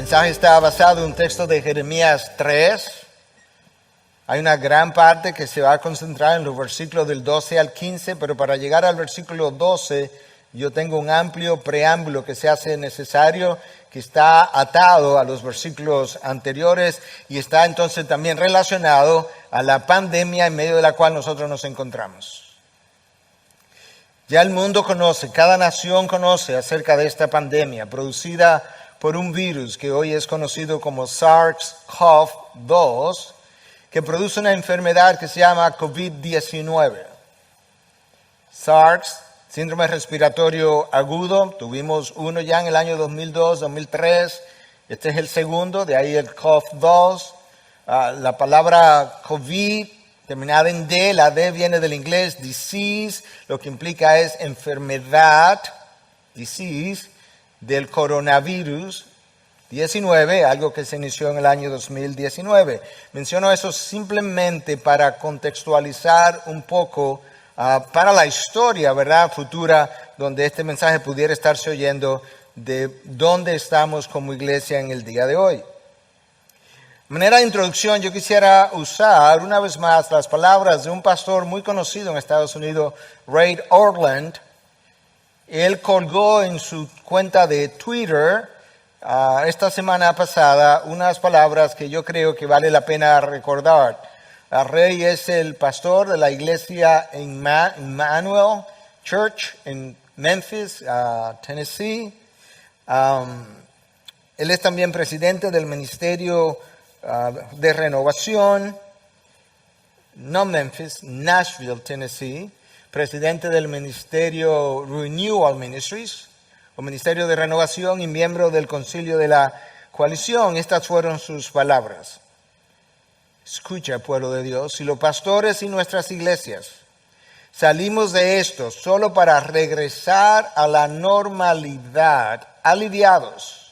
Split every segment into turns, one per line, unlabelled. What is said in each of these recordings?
mensaje está basado en un texto de Jeremías 3. Hay una gran parte que se va a concentrar en los versículos del 12 al 15, pero para llegar al versículo 12 yo tengo un amplio preámbulo que se hace necesario, que está atado a los versículos anteriores y está entonces también relacionado a la pandemia en medio de la cual nosotros nos encontramos. Ya el mundo conoce, cada nación conoce acerca de esta producida por un virus que hoy es conocido como SARS-CoV-2, que produce una enfermedad que se llama COVID-19. SARS, síndrome respiratorio agudo, tuvimos uno ya en el año 2002, 2003, este es el segundo, de ahí el CoV-2. La palabra COVID, terminada en D, la D viene del inglés disease, lo que implica es enfermedad, disease, del coronavirus 19, algo que se inició en el año 2019. Menciono eso simplemente para contextualizar un poco para la historia, ¿verdad?, futura, donde este mensaje pudiera estarse oyendo de dónde estamos como iglesia en el día de hoy. De manera de introducción, yo quisiera usar una vez más las palabras de un pastor muy conocido en Estados Unidos, Ray Ortlund. Él colgó en su cuenta de Twitter esta semana pasada unas palabras que yo creo que vale la pena recordar. Ray es el pastor de la iglesia Emmanuel Church en Memphis, Tennessee. Él es también presidente del Ministerio de Renovación, no Memphis, Nashville, Tennessee. Presidente del Ministerio Renewal Ministries, o Ministerio de Renovación, y miembro del Concilio de la Coalición. Estas fueron sus palabras. Escucha, pueblo de Dios, si los pastores y nuestras iglesias salimos de esto solo para regresar a la normalidad, aliviados,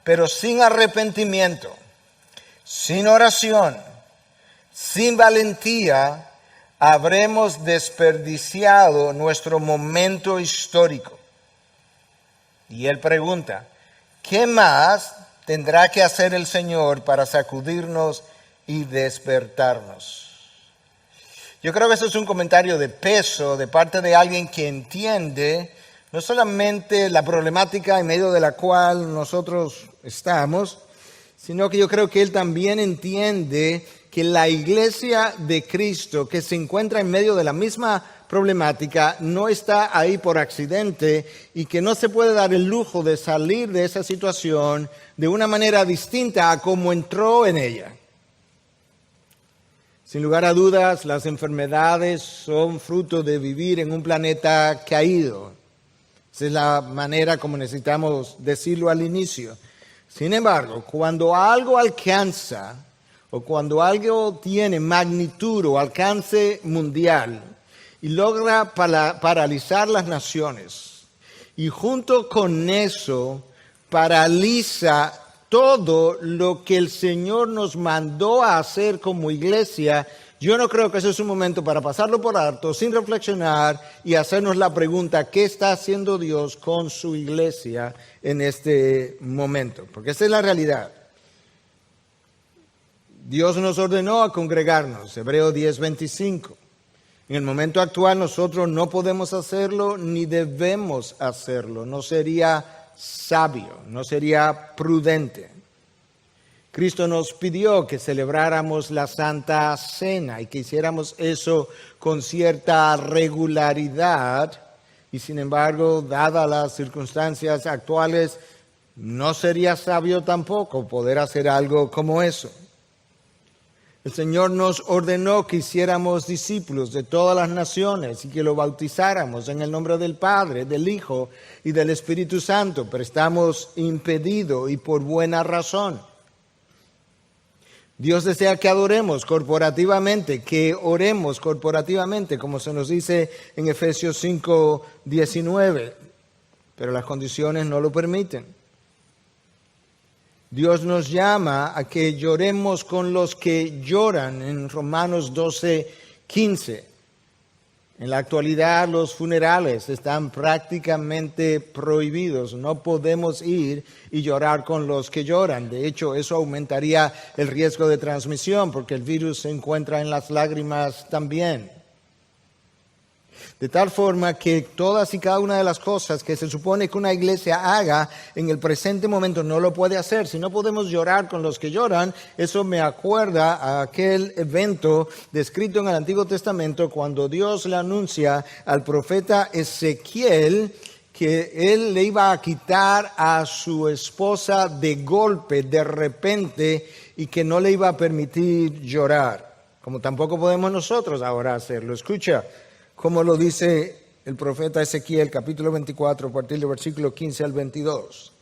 pero sin arrepentimiento, sin oración, sin valentía, habremos desperdiciado nuestro momento histórico. Y él pregunta, ¿qué más tendrá que hacer el Señor para sacudirnos y despertarnos? Yo creo que eso es un comentario de peso de parte de alguien que entiende no solamente la problemática en medio de la cual nosotros estamos, sino que yo creo que él también entiende que la iglesia de Cristo, que se encuentra en medio de la misma problemática, no está ahí por accidente y que no se puede dar el lujo de salir de esa situación de una manera distinta a como entró en ella. Sin lugar a dudas, las enfermedades son fruto de vivir en un planeta caído. Esa es la manera como necesitamos decirlo al inicio. Sin embargo, cuando algo alcanza o cuando algo tiene magnitud o alcance mundial y logra paralizar las naciones, y junto con eso paraliza todo lo que el Señor nos mandó a hacer como iglesia, yo no creo que ese es un momento para pasarlo por alto, sin reflexionar y hacernos la pregunta, ¿qué está haciendo Dios con su iglesia en este momento? Porque esa es la realidad. Dios nos ordenó a congregarnos, Hebreos 10:25. En el momento actual nosotros no podemos hacerlo ni debemos hacerlo. No sería sabio, no sería prudente. Cristo nos pidió que celebráramos la Santa Cena y que hiciéramos eso con cierta regularidad. Y sin embargo, dadas las circunstancias actuales, no sería sabio tampoco poder hacer algo como eso. El Señor nos ordenó que hiciéramos discípulos de todas las naciones y que lo bautizáramos en el nombre del Padre, del Hijo y del Espíritu Santo, pero estamos impedidos y por buena razón. Dios desea que adoremos corporativamente, que oremos corporativamente, como se nos dice en Efesios 5:19, pero las condiciones no lo permiten. Dios nos llama a que lloremos con los que lloran en Romanos 12:15. En la actualidad los funerales están prácticamente prohibidos. No podemos ir y llorar con los que lloran. De hecho, eso aumentaría el riesgo de transmisión porque el virus se encuentra en las lágrimas también. De tal forma que todas y cada una de las cosas que se supone que una iglesia haga en el presente momento no lo puede hacer. Si no podemos llorar con los que lloran, eso me acuerda a aquel evento descrito en el Antiguo Testamento cuando Dios le anuncia al profeta Ezequiel que él le iba a quitar a su esposa de golpe, de repente, y que no le iba a permitir llorar, como tampoco podemos nosotros ahora hacerlo. Escucha como lo dice el profeta Ezequiel, capítulo 24, a partir del versículo 15 al 22.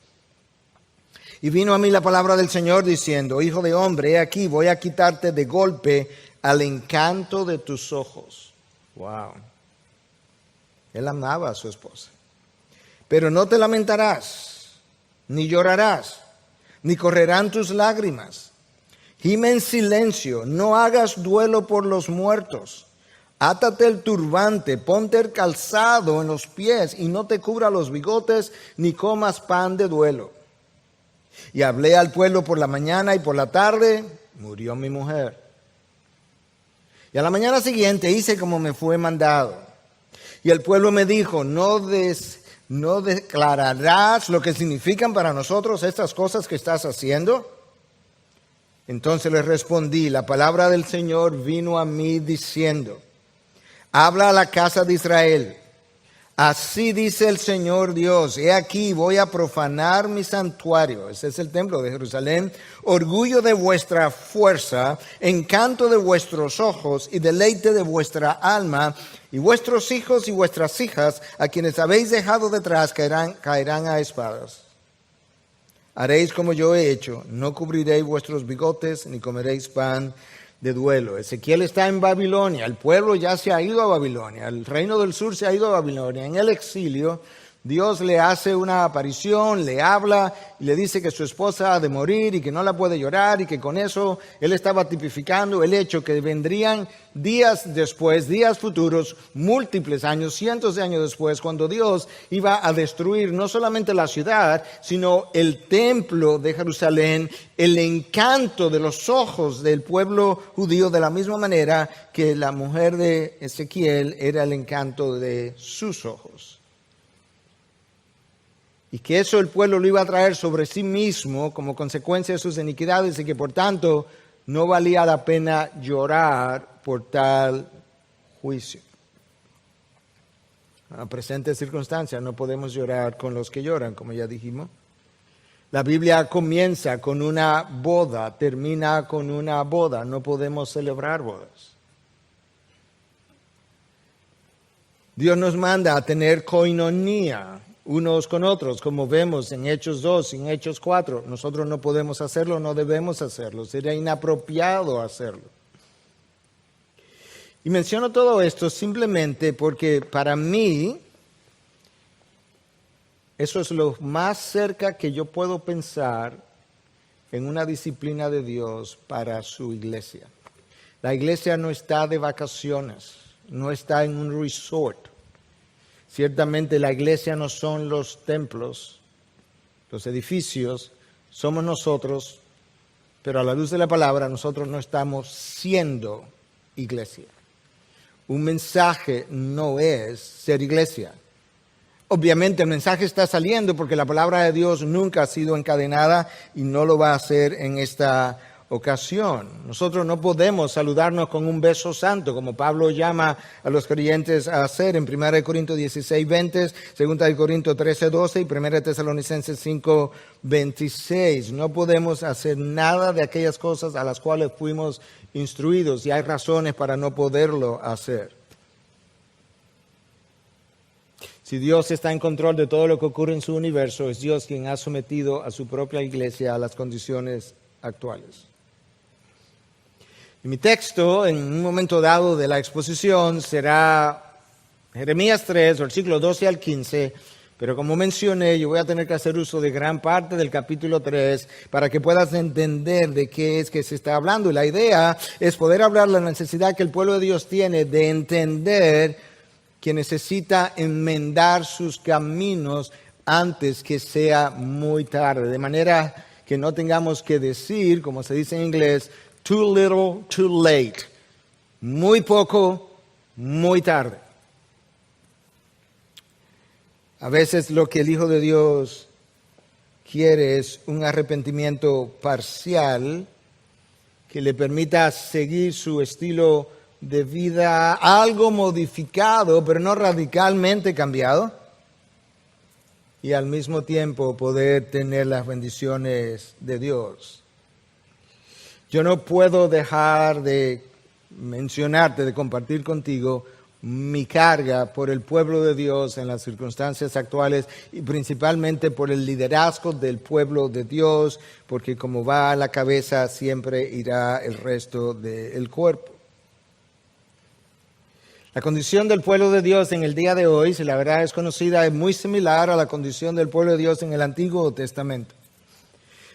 Y vino a mí la palabra del Señor diciendo, hijo de hombre, he aquí, voy a quitarte de golpe al encanto de tus ojos. Wow. Él amaba a su esposa. Pero no te lamentarás, ni llorarás, ni correrán tus lágrimas. Gime en silencio, no hagas duelo por los muertos. Átate el turbante, ponte el calzado en los pies y no te cubra los bigotes, ni comas pan de duelo. Y hablé al pueblo por la mañana y por la tarde, murió mi mujer. Y a la mañana siguiente hice como me fue mandado. Y el pueblo me dijo, ¿no declararás lo que significan para nosotros estas cosas que estás haciendo? Entonces le respondí, la palabra del Señor vino a mí diciendo, habla a la casa de Israel. Así dice el Señor Dios, he aquí voy a profanar mi santuario, ese es el templo de Jerusalén, orgullo de vuestra fuerza, encanto de vuestros ojos y deleite de vuestra alma, y vuestros hijos y vuestras hijas, a quienes habéis dejado detrás, caerán a espadas. Haréis como yo he hecho, no cubriréis vuestros bigotes, ni comeréis pan de duelo. Ezequiel está en Babilonia, el pueblo ya se ha ido a Babilonia, el reino del sur se ha ido a Babilonia. En el exilio, Dios le hace una aparición, le habla y le dice que su esposa ha de morir y que no la puede llorar y que con eso él estaba tipificando el hecho que vendrían días después, días futuros, múltiples años, cientos de años después, cuando Dios iba a destruir no solamente la ciudad, sino el templo de Jerusalén, el encanto de los ojos del pueblo judío, de la misma manera que la mujer de Ezequiel era el encanto de sus ojos. Y que eso el pueblo lo iba a traer sobre sí mismo como consecuencia de sus iniquidades y que por tanto no valía la pena llorar por tal juicio. En la presente circunstancia no podemos llorar con los que lloran, como ya dijimos. La Biblia comienza con una boda, termina con una boda. No podemos celebrar bodas. Dios nos manda a tener koinonía unos con otros, como vemos en Hechos 2, en Hechos 4. Nosotros no podemos hacerlo, no debemos hacerlo. Sería inapropiado hacerlo. Y menciono todo esto simplemente porque para mí eso es lo más cerca que yo puedo pensar en una disciplina de Dios para su iglesia. La iglesia no está de vacaciones, no está en un resort. Ciertamente la iglesia no son los templos, los edificios, somos nosotros, pero a la luz de la palabra nosotros no estamos siendo iglesia. Un mensaje no es ser iglesia. Obviamente el mensaje está saliendo porque la palabra de Dios nunca ha sido encadenada y no lo va a hacer en esta ocasión. Nosotros no podemos saludarnos con un beso santo, como Pablo llama a los creyentes a hacer en 1 Corintios 16, 20, 2 Corintios 13, 12 y 1 Tesalonicenses 5, 26. No podemos hacer nada de aquellas cosas a las cuales fuimos instruidos y hay razones para no poderlo hacer. Si Dios está en control de todo lo que ocurre en su universo, es Dios quien ha sometido a su propia iglesia a las condiciones actuales. Y mi texto, en un momento dado de la exposición, será Jeremías 3, versículos 12 al 15, pero como mencioné, yo voy a tener que hacer uso de gran parte del capítulo 3 para que puedas entender de qué es que se está hablando. Y la idea es poder hablar de la necesidad que el pueblo de Dios tiene de entender que necesita enmendar sus caminos antes que sea muy tarde. De manera que no tengamos que decir, como se dice en inglés, too little, too late. Muy poco, muy tarde. A veces lo que el Hijo de Dios quiere es un arrepentimiento parcial que le permita seguir su estilo de vida algo modificado, pero no radicalmente cambiado, y al mismo tiempo poder tener las bendiciones de Dios. Yo no puedo dejar de mencionarte, de compartir contigo mi carga por el pueblo de Dios en las circunstancias actuales y principalmente por el liderazgo del pueblo de Dios, porque como va a la cabeza siempre irá el resto del cuerpo. La condición del pueblo de Dios en el día de hoy, si la verdad es conocida, es muy similar a la condición del pueblo de Dios en el Antiguo Testamento.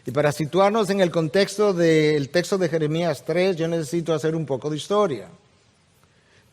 Y para situarnos en el contexto del texto de Jeremías 3, yo necesito hacer un poco de historia.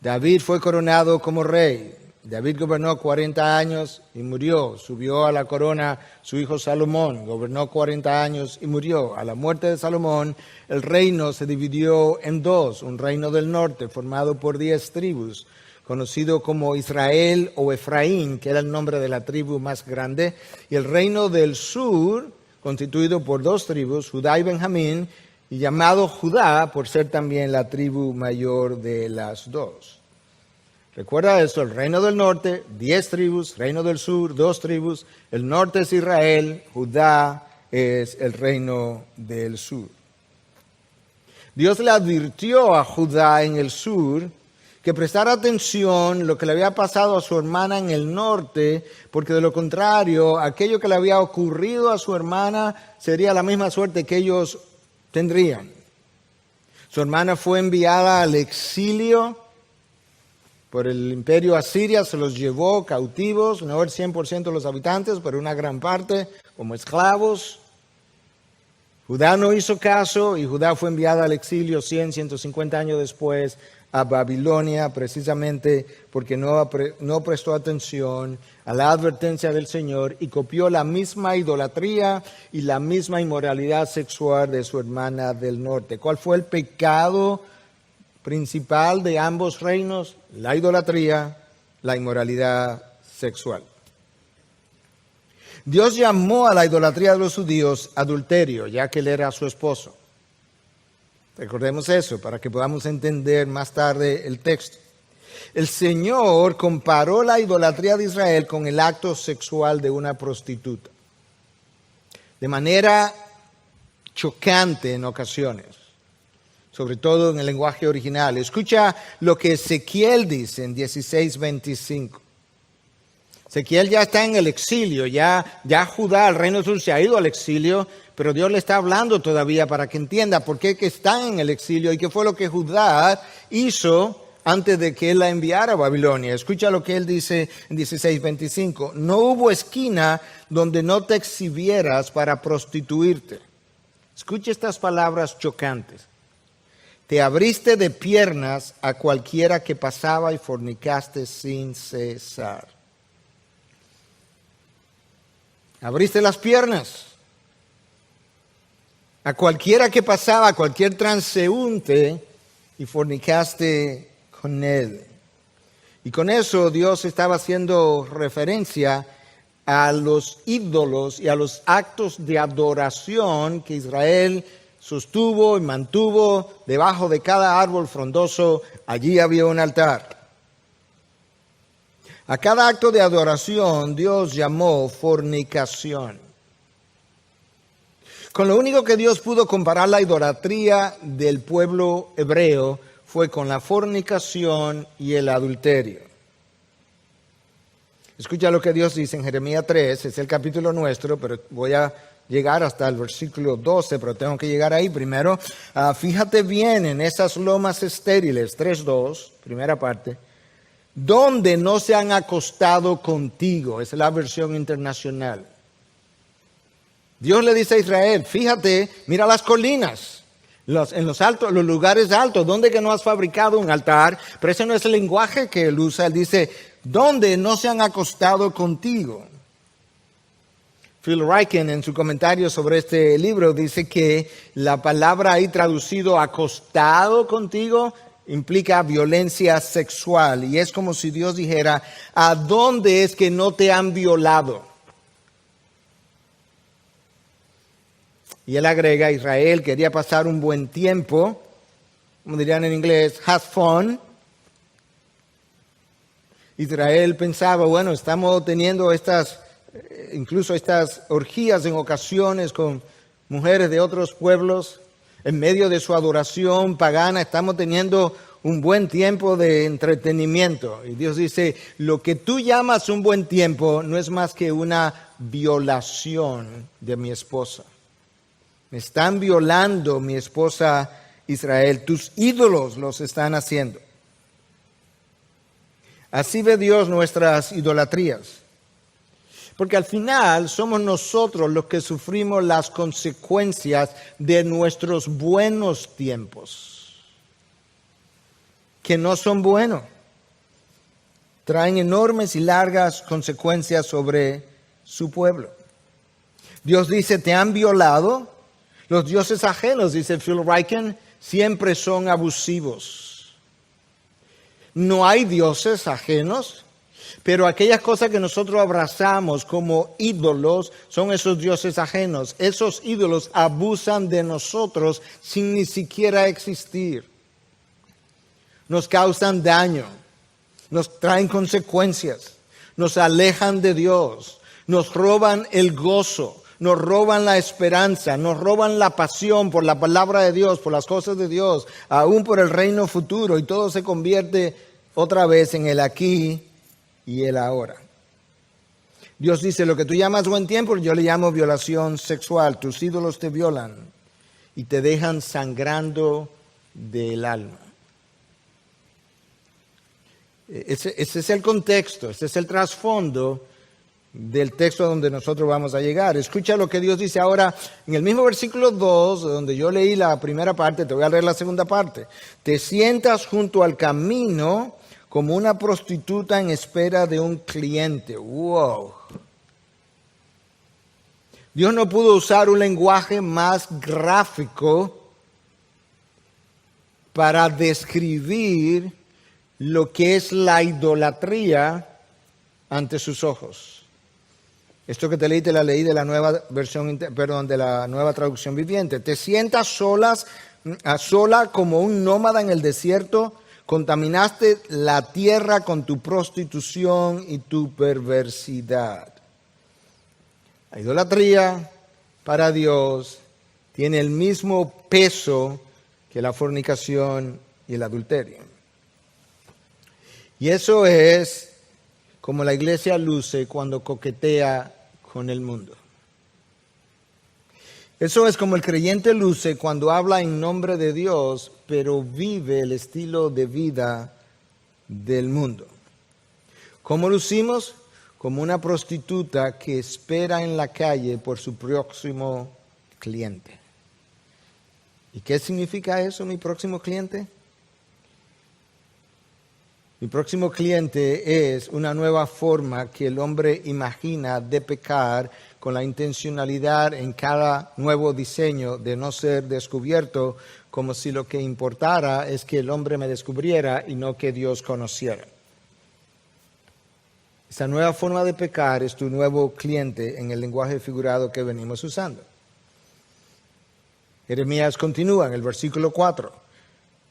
David fue coronado como rey. David gobernó 40 años y murió. Subió a la corona su hijo Salomón. Gobernó 40 años y murió. A la muerte de Salomón, el reino se dividió en dos. Un reino del norte formado por 10 tribus, conocido como Israel o Efraín, que era el nombre de la tribu más grande. Y el reino del sur, constituido por 2 tribus, Judá y Benjamín, y llamado Judá por ser también la tribu mayor de las 2. Recuerda esto, el reino del norte, 10 tribus, reino del sur, 2 tribus, el norte es Israel, Judá es el reino del sur. Dios le advirtió a Judá en el sur que prestara atención lo que le había pasado a su hermana en el norte, porque de lo contrario, aquello que le había ocurrido a su hermana sería la misma suerte que ellos tendrían. Su hermana fue enviada al exilio por el imperio asiria, se los llevó cautivos, no el 100% de los habitantes, pero una gran parte como esclavos. Judá no hizo caso y Judá fue enviada al exilio 150 años después a Babilonia, precisamente porque no prestó atención a la advertencia del Señor y copió la misma idolatría y la misma inmoralidad sexual de su hermana del norte. ¿Cuál fue el pecado principal de ambos reinos? La idolatría, la inmoralidad sexual. Dios llamó a la idolatría de los judíos adulterio, ya que él era su esposo. Recordemos eso para que podamos entender más tarde el texto. El Señor comparó la idolatría de Israel con el acto sexual de una prostituta, de manera chocante en ocasiones, sobre todo en el lenguaje original. Escucha lo que Ezequiel dice en 16:25. Ezequiel ya está en el exilio, ya Judá, el reino del sur, se ha ido al exilio, pero Dios le está hablando todavía para que entienda por qué que está en el exilio y qué fue lo que Judá hizo antes de que él la enviara a Babilonia. Escucha lo que él dice en 16:25. No hubo esquina donde no te exhibieras para prostituirte. Escucha estas palabras chocantes. Te abriste de piernas a cualquiera que pasaba y fornicaste sin cesar. Abriste las piernas a cualquiera que pasaba, a cualquier transeúnte, y fornicaste con él. Y con eso Dios estaba haciendo referencia a los ídolos y a los actos de adoración que Israel sostuvo y mantuvo. Debajo de cada árbol frondoso, allí había un altar. A cada acto de adoración Dios llamó fornicación. Con lo único que Dios pudo comparar la idolatría del pueblo hebreo fue con la fornicación y el adulterio. Escucha lo que Dios dice en Jeremías 3, es el capítulo nuestro, pero voy a llegar hasta el versículo 12, pero tengo que llegar ahí primero. Fíjate bien en esas lomas estériles, 3:2, primera parte, donde no se han acostado contigo. Esa es la versión internacional. Dios le dice a Israel, fíjate, mira las colinas, en los altos, los lugares altos, donde que no has fabricado un altar. Pero ese no es el lenguaje que él usa. Él dice, ¿dónde no se han acostado contigo? Phil Ryken, en su comentario sobre este libro, dice que la palabra ahí traducido acostado contigo implica violencia sexual. Y es como si Dios dijera, ¿a dónde es que no te han violado? Y él agrega, Israel quería pasar un buen tiempo, como dirían en inglés, have fun. Israel pensaba, bueno, estamos teniendo incluso estas orgías en ocasiones con mujeres de otros pueblos, en medio de su adoración pagana, estamos teniendo un buen tiempo de entretenimiento. Y Dios dice, lo que tú llamas un buen tiempo no es más que una violación de mi esposa. Me están violando mi esposa Israel, tus ídolos los están haciendo. Así ve Dios nuestras idolatrías. Porque al final somos nosotros los que sufrimos las consecuencias de nuestros buenos tiempos, que no son buenos. Traen enormes y largas consecuencias sobre su pueblo. Dios dice, te han violado. Los dioses ajenos, dice Phil Ryken, siempre son abusivos. No hay dioses ajenos, pero aquellas cosas que nosotros abrazamos como ídolos son esos dioses ajenos. Esos ídolos abusan de nosotros sin ni siquiera existir. Nos causan daño, nos traen consecuencias, nos alejan de Dios, nos roban el gozo, nos roban la esperanza, nos roban la pasión por la palabra de Dios, por las cosas de Dios, aún por el reino futuro, y todo se convierte otra vez en el aquí y el ahora. Dios dice, lo que tú llamas buen tiempo, yo le llamo violación sexual. Tus ídolos te violan y te dejan sangrando del alma. Ese es el contexto, ese es el trasfondo del texto donde nosotros vamos a llegar. Escucha lo que Dios dice ahora en el mismo versículo 2, donde yo leí la primera parte, te voy a leer la segunda parte. Te sientas junto al camino como una prostituta en espera de un cliente. ¡Wow! Dios no pudo usar un lenguaje más gráfico para describir lo que es la idolatría ante sus ojos. Esto que te leí, te la leí de la nueva de la Nueva Traducción Viviente. Te sientas sola como un nómada en el desierto, contaminaste la tierra con tu prostitución y tu perversidad. La idolatría para Dios tiene el mismo peso que la fornicación y el adulterio. Y eso es como la iglesia luce cuando coquetea con el mundo. Eso es como el creyente luce cuando habla en nombre de Dios, pero vive el estilo de vida del mundo. ¿Cómo lucimos? Como una prostituta que espera en la calle por su próximo cliente. ¿Y qué significa eso, mi próximo cliente? Mi próximo cliente es una nueva forma que el hombre imagina de pecar con la intencionalidad en cada nuevo diseño de no ser descubierto, como si lo que importara es que el hombre me descubriera y no que Dios conociera. Esa nueva forma de pecar es tu nuevo cliente en el lenguaje figurado que venimos usando. Jeremías continúa en el versículo 4.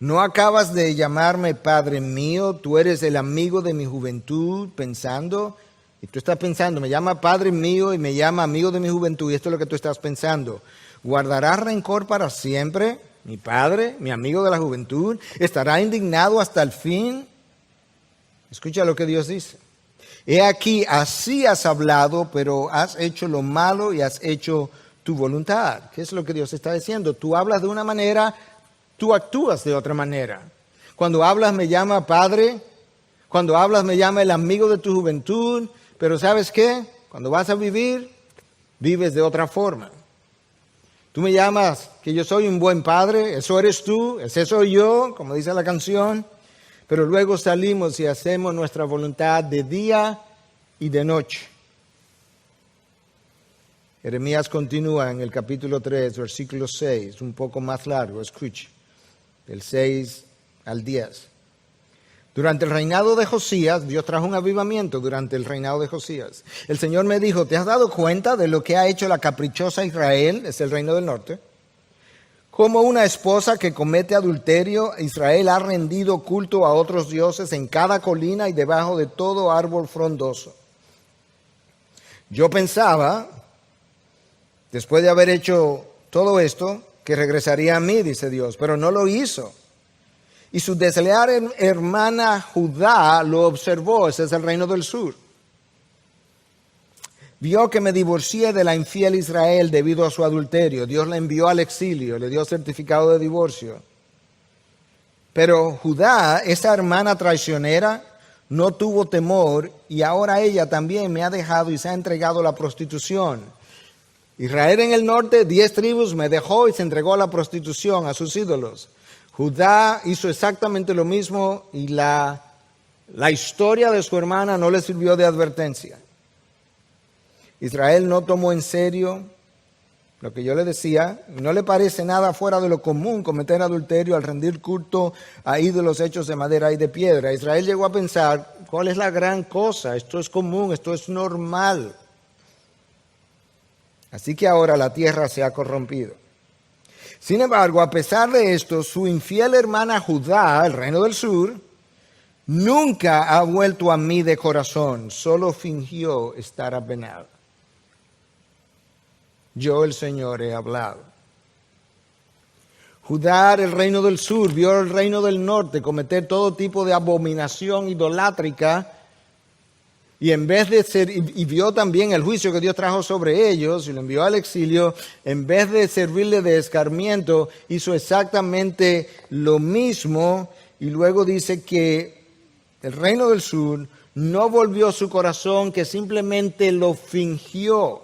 ¿No acabas de llamarme Padre mío? Tú eres el amigo de mi juventud, pensando. Y tú estás pensando, me llama Padre mío y me llama amigo de mi juventud. Y esto es lo que tú estás pensando. ¿Guardará rencor para siempre? Mi Padre, mi amigo de la juventud, ¿estará indignado hasta el fin? Escucha lo que Dios dice. He aquí, así has hablado, pero has hecho lo malo y has hecho tu voluntad. ¿Qué es lo que Dios está diciendo? Tú hablas de una manera, tú actúas de otra manera. Cuando hablas me llama Padre, cuando hablas me llama el amigo de tu juventud, pero ¿sabes qué? Cuando vas a vivir, vives de otra forma. Tú me llamas que yo soy un buen padre, eso eres tú, ese soy yo, como dice la canción, pero luego salimos y hacemos nuestra voluntad de día y de noche. Jeremías continúa en el capítulo 3, versículo 6, un poco más largo, escuche, del 6 al 10. Durante el reinado de Josías, Dios trajo un avivamiento durante el reinado de Josías. El Señor me dijo, ¿te has dado cuenta de lo que ha hecho la caprichosa Israel? Es el reino del norte. Como una esposa que comete adulterio, Israel ha rendido culto a otros dioses en cada colina y debajo de todo árbol frondoso. Yo pensaba, después de haber hecho todo esto, que regresaría a mí, dice Dios, pero no lo hizo. Y su desleal hermana Judá lo observó, ese es el reino del sur. Vio que me divorcié de la infiel Israel debido a su adulterio. Dios la envió al exilio, le dio certificado de divorcio. Pero Judá, esa hermana traicionera, no tuvo temor y ahora ella también me ha dejado y se ha entregado a la prostitución. Israel en el norte, 10 tribus, me dejó y se entregó a la prostitución, a sus ídolos. Judá hizo exactamente lo mismo y la historia de su hermana no le sirvió de advertencia. Israel no tomó en serio lo que yo le decía, no le parece nada fuera de lo común cometer adulterio al rendir culto a ídolos hechos de madera y de piedra. Israel llegó a pensar, ¿cuál es la gran cosa? Esto es común, esto es normal. Así que ahora la tierra se ha corrompido. Sin embargo, a pesar de esto, su infiel hermana Judá, el reino del sur, nunca ha vuelto a mí de corazón, solo fingió estar apenada. Yo, el Señor, he hablado. Judá, el reino del sur, vio el reino del norte cometer todo tipo de abominación idolátrica y en vez de ser, y vio también el juicio que Dios trajo sobre ellos y lo envió al exilio, en vez de servirle de escarmiento, hizo exactamente lo mismo y luego dice que el reino del sur no volvió su corazón, que simplemente lo fingió.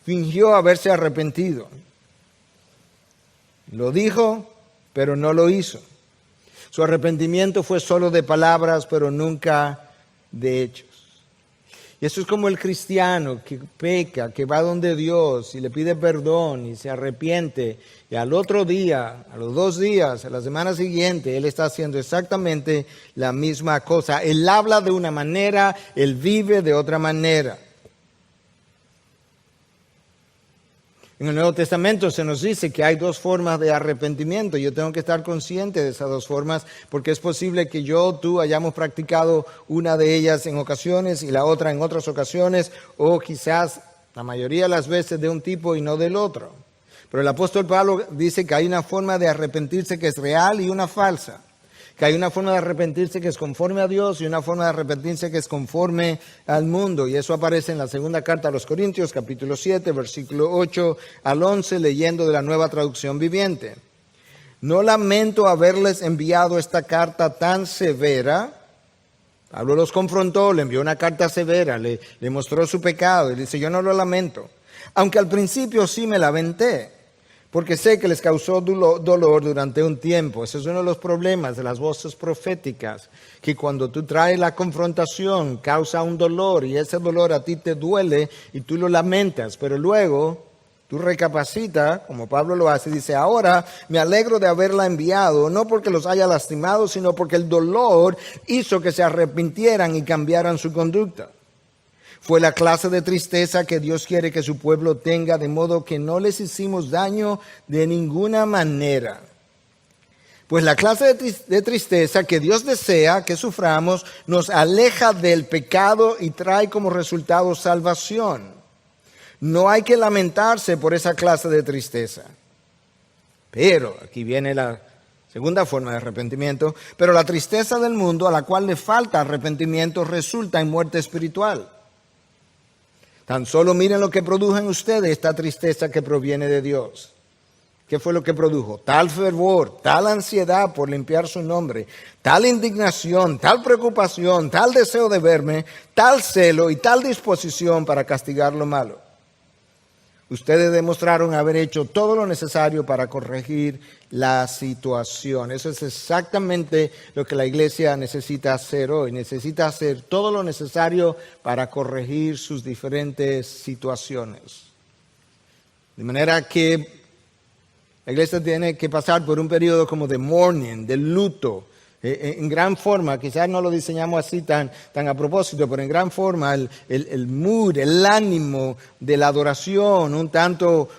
Fingió haberse arrepentido. Lo dijo, pero no lo hizo. Su arrepentimiento fue solo de palabras, pero nunca de hechos. Y eso es como el cristiano que peca, que va donde Dios y le pide perdón y se arrepiente. Y al otro día, a los 2 días, a la semana siguiente, él está haciendo exactamente la misma cosa. Él habla de una manera, él vive de otra manera. En el Nuevo Testamento se nos dice que hay 2 formas de arrepentimiento. Yo tengo que estar consciente de esas 2 formas porque es posible que tú hayamos practicado una de ellas en ocasiones y la otra en otras ocasiones, o quizás la mayoría de las veces de un tipo y no del otro. Pero el apóstol Pablo dice que hay una forma de arrepentirse que es real y una falsa. Que hay una forma de arrepentirse que es conforme a Dios y una forma de arrepentirse que es conforme al mundo. Y eso aparece en la segunda carta a los Corintios, capítulo 7, versículo 8 al 11, leyendo de la Nueva Traducción Viviente. No lamento haberles enviado esta carta tan severa. Pablo los confrontó, le envió una carta severa, le mostró su pecado y dice, yo no lo lamento. Aunque al principio sí me lamenté, porque sé que les causó dolor durante un tiempo. Ese es uno de los problemas de las voces proféticas, que cuando tú traes la confrontación causa un dolor y ese dolor a ti te duele y tú lo lamentas, pero luego tú recapacitas, como Pablo lo hace, y dice, ahora me alegro de haberla enviado, no porque los haya lastimado, sino porque el dolor hizo que se arrepintieran y cambiaran su conducta. Fue la clase de tristeza que Dios quiere que su pueblo tenga, de modo que no les hicimos daño de ninguna manera. Pues la clase de tristeza que Dios desea que suframos nos aleja del pecado y trae como resultado salvación. No hay que lamentarse por esa clase de tristeza. Pero, aquí viene la segunda forma de arrepentimiento, pero la tristeza del mundo a la cual le falta arrepentimiento resulta en muerte espiritual. Tan solo miren lo que produjo en ustedes esta tristeza que proviene de Dios. ¿Qué fue lo que produjo? Tal fervor, tal ansiedad por limpiar su nombre, tal indignación, tal preocupación, tal deseo de verme, tal celo y tal disposición para castigar lo malo. Ustedes demostraron haber hecho todo lo necesario para corregir la situación. Eso es exactamente lo que la iglesia necesita hacer hoy. Necesita hacer todo lo necesario para corregir sus diferentes situaciones. De manera que la iglesia tiene que pasar por un periodo como de mourning, de luto, en gran forma. Quizás no lo diseñamos así tan a propósito, pero en gran forma el mood, el ánimo de la adoración un tanto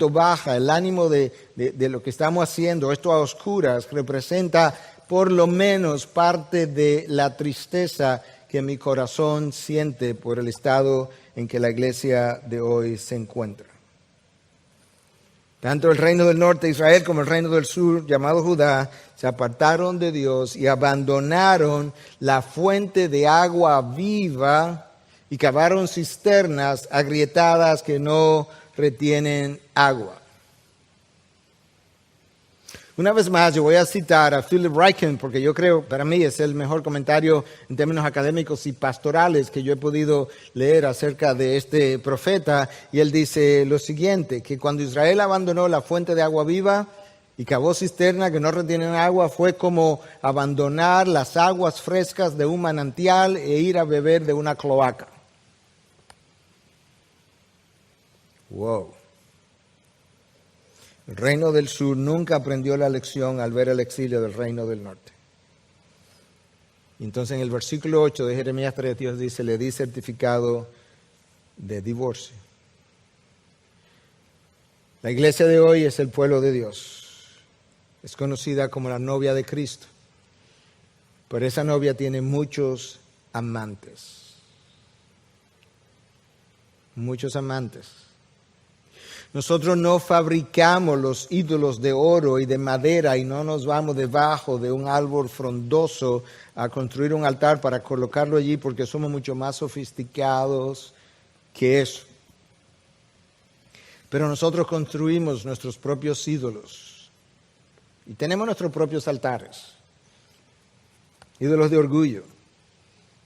baja, el ánimo de lo que estamos haciendo, esto a oscuras, representa por lo menos parte de la tristeza que mi corazón siente por el estado en que la iglesia de hoy se encuentra. Tanto el reino del norte de Israel como el reino del sur, llamado Judá, se apartaron de Dios y abandonaron la fuente de agua viva y cavaron cisternas agrietadas que no retienen agua. Una vez más, yo voy a citar a Philip Ryken, porque yo creo, para mí, es el mejor comentario en términos académicos y pastorales que yo he podido leer acerca de este profeta. Y él dice lo siguiente, que cuando Israel abandonó la fuente de agua viva y cavó cisternas que no retienen agua, fue como abandonar las aguas frescas de un manantial e ir a beber de una cloaca. Wow. El reino del sur nunca aprendió la lección al ver el exilio del reino del norte. Y entonces en el versículo 8 de Jeremías 3, Dios dice, le di certificado de divorcio. La iglesia de hoy es el pueblo de Dios. Es conocida como la novia de Cristo. Pero esa novia tiene muchos amantes. Muchos amantes. Nosotros no fabricamos los ídolos de oro y de madera y no nos vamos debajo de un árbol frondoso a construir un altar para colocarlo allí porque somos mucho más sofisticados que eso. Pero nosotros construimos nuestros propios ídolos y tenemos nuestros propios altares. Ídolos de orgullo,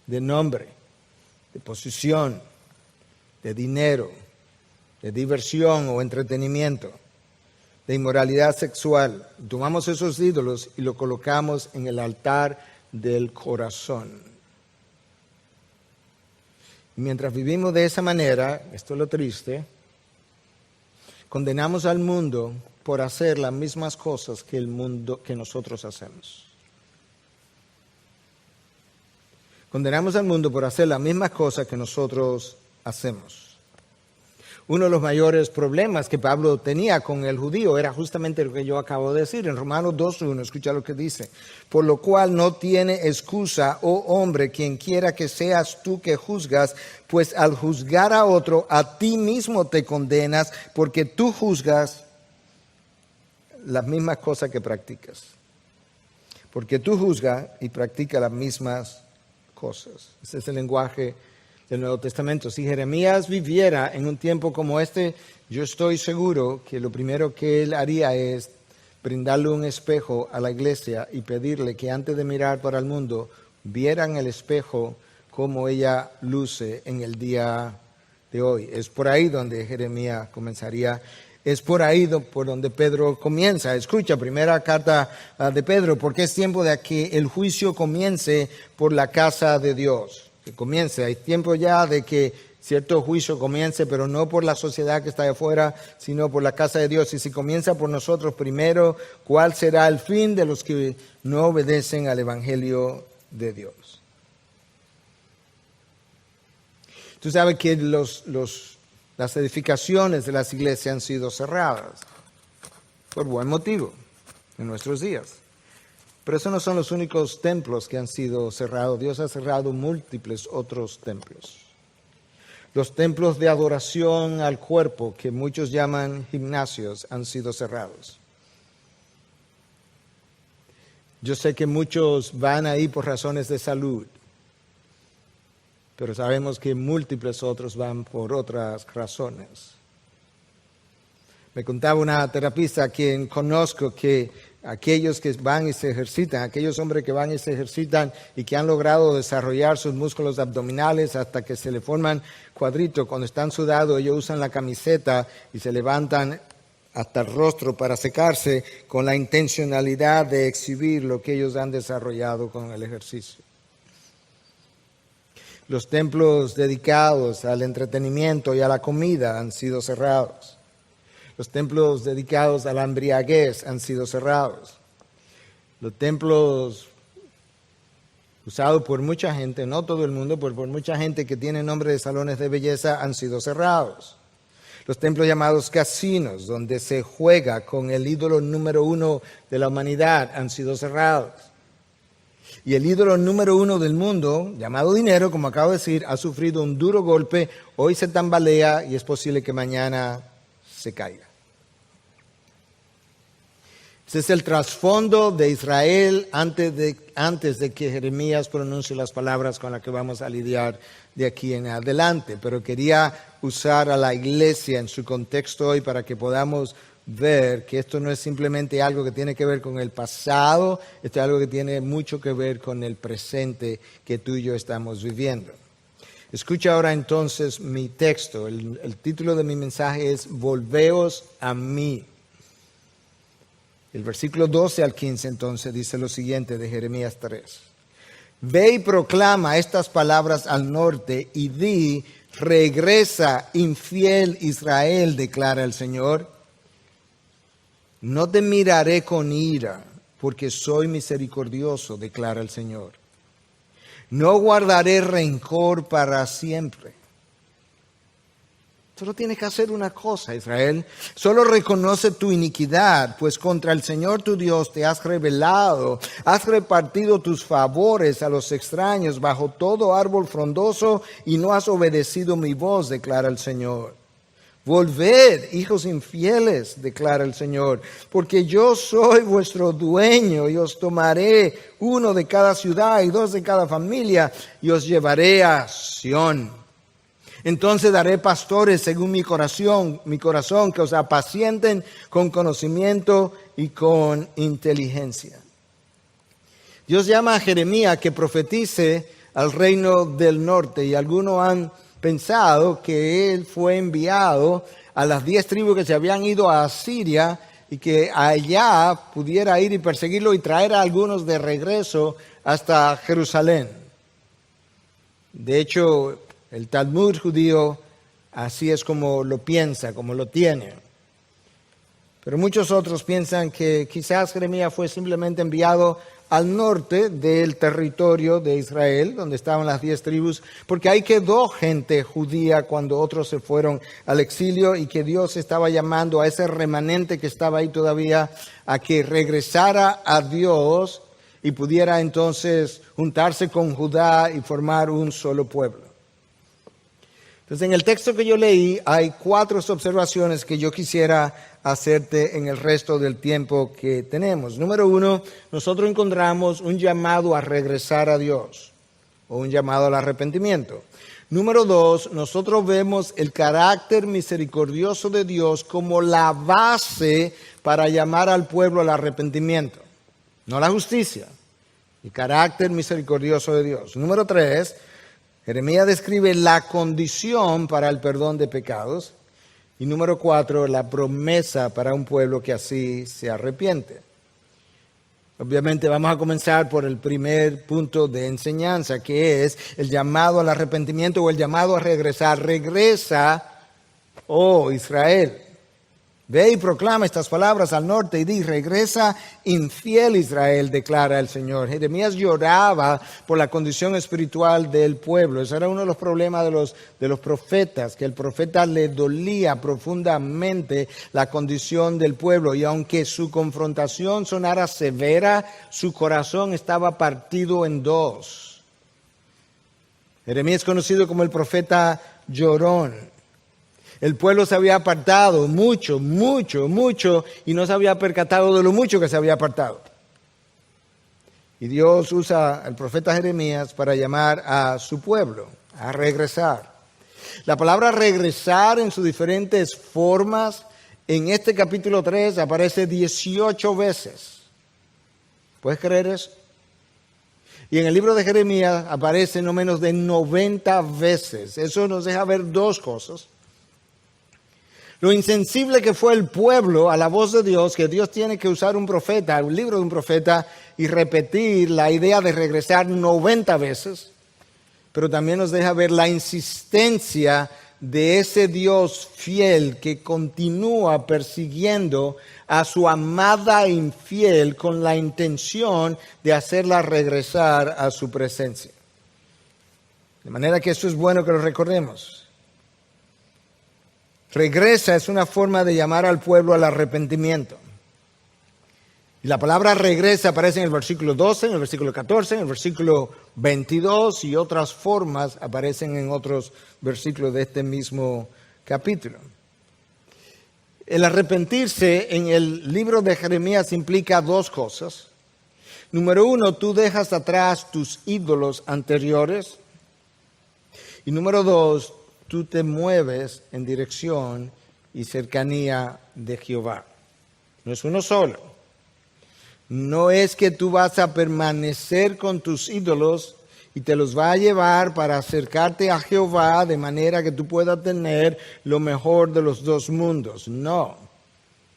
de nombre, de posición, de dinero, de diversión o entretenimiento, de inmoralidad sexual. Tomamos esos ídolos y los colocamos en el altar del corazón. Y mientras vivimos de esa manera, esto es lo triste, condenamos al mundo por hacer las mismas cosas que el mundo, que nosotros hacemos. Condenamos al mundo por hacer las mismas cosas que nosotros hacemos. Uno de los mayores problemas que Pablo tenía con el judío era justamente lo que yo acabo de decir. En Romanos 2:1, escucha lo que dice. Por lo cual no tiene excusa, oh hombre, quien quiera que seas tú que juzgas, pues al juzgar a otro, a ti mismo te condenas, porque tú juzgas las mismas cosas que practicas. Porque tú juzgas y practicas las mismas cosas. Ese es el lenguaje del Nuevo Testamento. Si Jeremías viviera en un tiempo como este, yo estoy seguro que lo primero que él haría es brindarle un espejo a la iglesia y pedirle que antes de mirar para el mundo, vieran el espejo como ella luce en el día de hoy. Es por ahí donde Jeremías comenzaría. Es por ahí por donde Pedro comienza. Escucha, primera carta de Pedro, porque es tiempo de que el juicio comience por la casa de Dios. Que comience, hay tiempo ya de que cierto juicio comience, pero no por la sociedad que está allá afuera, sino por la casa de Dios. Y si comienza por nosotros primero, ¿cuál será el fin de los que no obedecen al Evangelio de Dios? Tú sabes que las edificaciones de las iglesias han sido cerradas, por buen motivo, en nuestros días. Pero esos no son los únicos templos que han sido cerrados. Dios ha cerrado múltiples otros templos. Los templos de adoración al cuerpo, que muchos llaman gimnasios, han sido cerrados. Yo sé que muchos van ahí por razones de salud, pero sabemos que múltiples otros van por otras razones. Me contaba una terapista a quien conozco que aquellos que van y se ejercitan, aquellos hombres que van y se ejercitan y que han logrado desarrollar sus músculos abdominales hasta que se le forman cuadritos, cuando están sudados ellos usan la camiseta y se levantan hasta el rostro para secarse con la intencionalidad de exhibir lo que ellos han desarrollado con el ejercicio. Los templos dedicados al entretenimiento y a la comida han sido cerrados. Los templos dedicados a la embriaguez han sido cerrados. Los templos usados por mucha gente, no todo el mundo, pero por mucha gente que tiene nombre de salones de belleza, han sido cerrados. Los templos llamados casinos, donde se juega con el ídolo número 1 de la humanidad, han sido cerrados. Y el ídolo número 1 del mundo, llamado dinero, como acabo de decir, ha sufrido un duro golpe, hoy se tambalea y es posible que mañana se caiga. Ese es el trasfondo de Israel antes de que Jeremías pronuncie las palabras con las que vamos a lidiar de aquí en adelante. Pero quería usar a la iglesia en su contexto hoy para que podamos ver que esto no es simplemente algo que tiene que ver con el pasado, esto es algo que tiene mucho que ver con el presente que tú y yo estamos viviendo. Escucha ahora entonces mi texto. El título de mi mensaje es Volveos a mí. El versículo 12 al 15 entonces dice lo siguiente de Jeremías 3. Ve y proclama estas palabras al norte y di, regresa, infiel Israel, declara el Señor. No te miraré con ira, porque soy misericordioso, declara el Señor. No guardaré rencor para siempre. Solo tienes que hacer una cosa, Israel. Solo reconoce tu iniquidad, pues contra el Señor tu Dios te has rebelado. Has repartido tus favores a los extraños bajo todo árbol frondoso y no has obedecido mi voz, declara el Señor. Volved, hijos infieles, declara el Señor, porque yo soy vuestro dueño y os tomaré 1 de cada ciudad y 2 de cada familia y os llevaré a Sión. Entonces daré pastores según mi corazón, que os apacienten con conocimiento y con inteligencia. Dios llama a Jeremías que profetice al reino del norte y algunos han pensado que él fue enviado a las 10 tribus que se habían ido a Asiria y que allá pudiera ir y perseguirlo y traer a algunos de regreso hasta Jerusalén. De hecho, el Talmud judío así es como lo piensa, como lo tiene. Pero muchos otros piensan que quizás Jeremías fue simplemente enviado al norte del territorio de Israel, donde estaban las 10 tribus, porque ahí quedó gente judía cuando otros se fueron al exilio y que Dios estaba llamando a ese remanente que estaba ahí todavía a que regresara a Dios y pudiera entonces juntarse con Judá y formar un solo pueblo. Entonces, en el texto que yo leí hay 4 observaciones que yo quisiera hacerte en el resto del tiempo que tenemos. Número 1, nosotros encontramos un llamado a regresar a Dios o un llamado al arrepentimiento. Número 2, nosotros vemos el carácter misericordioso de Dios como la base para llamar al pueblo al arrepentimiento, no la justicia, el carácter misericordioso de Dios. Número 3, Jeremías describe la condición para el perdón de pecados. Y número 4, la promesa para un pueblo que así se arrepiente. Obviamente vamos a comenzar por el primer punto de enseñanza, que es el llamado al arrepentimiento o el llamado a regresar. Regresa, oh Israel. Ve y proclama estas palabras al norte y di, regresa infiel Israel, declara el Señor. Jeremías lloraba por la condición espiritual del pueblo. Ese era uno de los problemas de los profetas, que el profeta le dolía profundamente la condición del pueblo. Y aunque su confrontación sonara severa, su corazón estaba partido en 2. Jeremías es conocido como el profeta llorón. El pueblo se había apartado mucho, y no se había percatado de lo mucho que se había apartado. Y Dios usa al profeta Jeremías para llamar a su pueblo a regresar. La palabra regresar en sus diferentes formas en este capítulo 3 aparece 18 veces. ¿Puedes creer eso? Y en el libro de Jeremías aparece no menos de 90 veces. Eso nos deja ver dos cosas. Lo insensible que fue el pueblo a la voz de Dios, que Dios tiene que usar un profeta, un libro de un profeta, y repetir la idea de regresar 90 veces. Pero también nos deja ver la insistencia de ese Dios fiel que continúa persiguiendo a su amada infiel con la intención de hacerla regresar a su presencia. De manera que eso es bueno que lo recordemos. Regresa es una forma de llamar al pueblo al arrepentimiento. Y la palabra regresa aparece en el versículo 12, en el versículo 14, en el versículo 22 y otras formas aparecen en otros versículos de este mismo capítulo. El arrepentirse en el libro de Jeremías implica dos cosas. Número uno, tú dejas atrás tus ídolos anteriores. Y número dos, tú te mueves en dirección y cercanía de Jehová. No es uno solo. No es que tú vas a permanecer con tus ídolos y te los va a llevar para acercarte a Jehová de manera que tú puedas tener lo mejor de los dos mundos. No,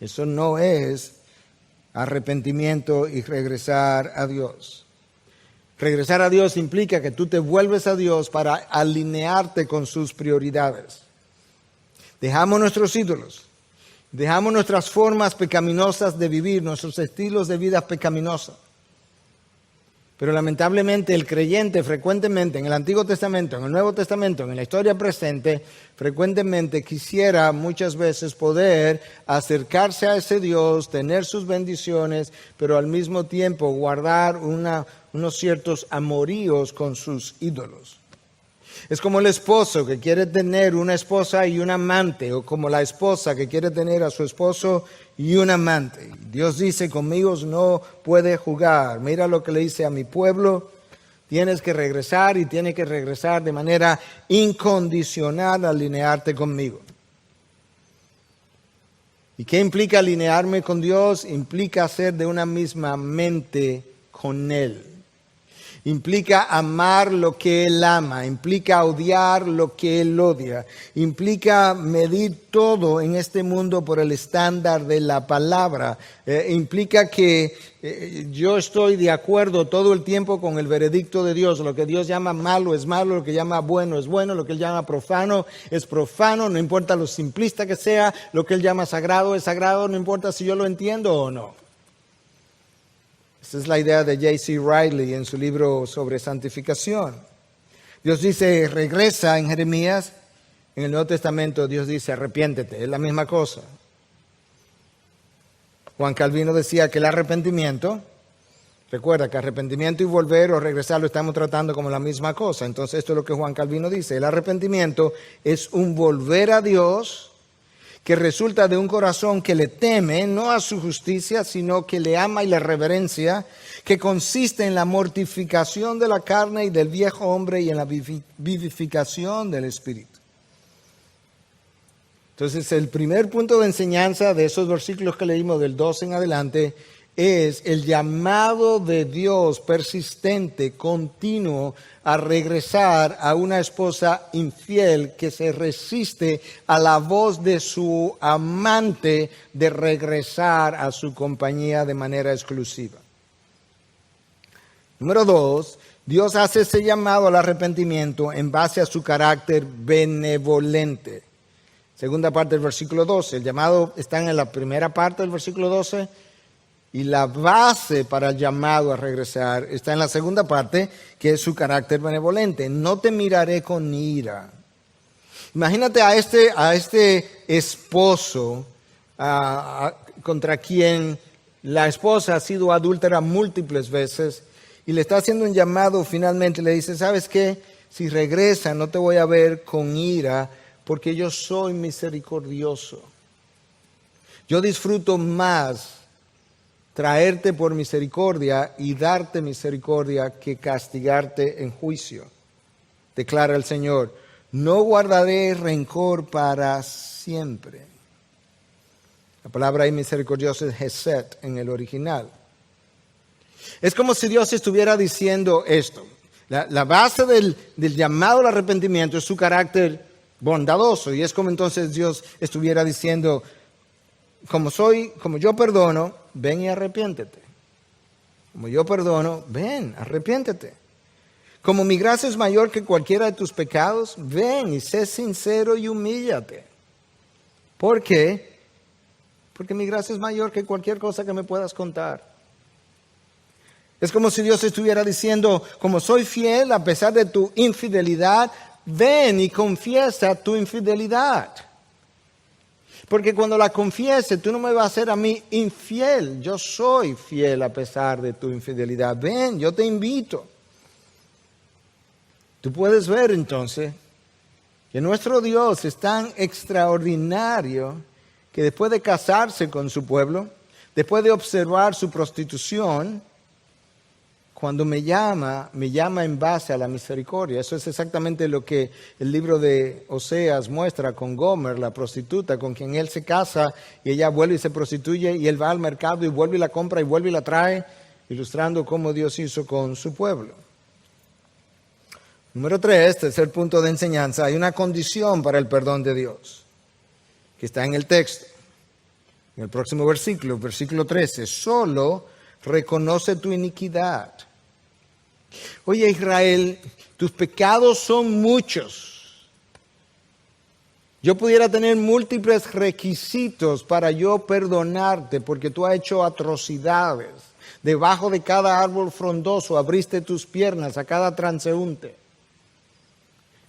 eso no es arrepentimiento y regresar a Dios. Regresar a Dios implica que tú te vuelves a Dios para alinearte con sus prioridades. Dejamos nuestros ídolos. Dejamos nuestras formas pecaminosas de vivir, nuestros estilos de vida pecaminosos. Pero lamentablemente el creyente frecuentemente en el Antiguo Testamento, en el Nuevo Testamento, en la historia presente, frecuentemente quisiera muchas veces poder acercarse a ese Dios, tener sus bendiciones, pero al mismo tiempo guardar unos ciertos amoríos con sus ídolos. Es como el esposo que quiere tener una esposa y un amante, o como la esposa que quiere tener a su esposo y un amante. Dios dice, conmigo no puede jugar. Mira lo que le dice a mi pueblo, tienes que regresar y tienes que regresar de manera incondicional a alinearte conmigo. ¿Y qué implica alinearme con Dios? Implica ser de una misma mente con Él. Implica amar lo que Él ama, implica odiar lo que Él odia, implica medir todo en este mundo por el estándar de la palabra, implica que yo estoy de acuerdo todo el tiempo con el veredicto de Dios. Lo que Dios llama malo es malo, lo que llama bueno es bueno, lo que Él llama profano es profano, no importa lo simplista que sea, lo que Él llama sagrado es sagrado, no importa si yo lo entiendo o no. Esa es la idea de J.C. Riley en su libro sobre santificación. Dios dice, regresa en Jeremías. En el Nuevo Testamento Dios dice, arrepiéntete. Es la misma cosa. Juan Calvino decía que el arrepentimiento, recuerda que arrepentimiento y volver o regresar lo estamos tratando como la misma cosa. Entonces esto es lo que Juan Calvino dice. El arrepentimiento es un volver a Dios que resulta de un corazón que le teme, no a su justicia, sino que le ama y le reverencia, que consiste en la mortificación de la carne y del viejo hombre y en la vivificación del espíritu. Entonces, el primer punto de enseñanza de esos versículos que leímos del 12 en adelante es el llamado de Dios persistente, continuo, a regresar a una esposa infiel que se resiste a la voz de su amante de regresar a su compañía de manera exclusiva. Número 2, Dios hace ese llamado al arrepentimiento en base a su carácter benevolente. Segunda parte del versículo 12, el llamado está en la primera parte del versículo 12, y la base para el llamado a regresar está en la segunda parte, que es su carácter benevolente. No te miraré con ira. Imagínate a este esposo contra quien la esposa ha sido adúltera múltiples veces y le está haciendo un llamado finalmente. Le dice, ¿sabes qué? Si regresa no te voy a ver con ira porque yo soy misericordioso. Yo disfruto más traerte por misericordia y darte misericordia que castigarte en juicio. Declara el Señor, no guardaré rencor para siempre. La palabra ahí misericordiosa es hesed en el original. Es como si Dios estuviera diciendo esto. La base del llamado al arrepentimiento es su carácter bondadoso. Y es como entonces Dios estuviera diciendo, como yo perdono, ven y arrepiéntete. Como yo perdono, ven, arrepiéntete. Como mi gracia es mayor que cualquiera de tus pecados, ven y sé sincero y humíllate. ¿Por qué? Porque mi gracia es mayor que cualquier cosa que me puedas contar. Es como si Dios estuviera diciendo, como soy fiel a pesar de tu infidelidad, ven y confiesa tu infidelidad. Porque cuando la confieses, tú no me vas a hacer a mí infiel. Yo soy fiel a pesar de tu infidelidad. Ven, yo te invito. Tú puedes ver entonces que nuestro Dios es tan extraordinario que después de casarse con su pueblo, después de observar su prostitución, cuando me llama en base a la misericordia. Eso es exactamente lo que el libro de Oseas muestra con Gomer, la prostituta, con quien él se casa y ella vuelve y se prostituye y él va al mercado y vuelve y la compra y vuelve y la trae, ilustrando cómo Dios hizo con su pueblo. Número 3, tercer punto de enseñanza, hay una condición para el perdón de Dios, que está en el texto. En el próximo versículo, versículo 13, solo reconoce tu iniquidad. Oye, Israel, tus pecados son muchos. Yo pudiera tener múltiples requisitos para yo perdonarte porque tú has hecho atrocidades. Debajo de cada árbol frondoso abriste tus piernas a cada transeúnte.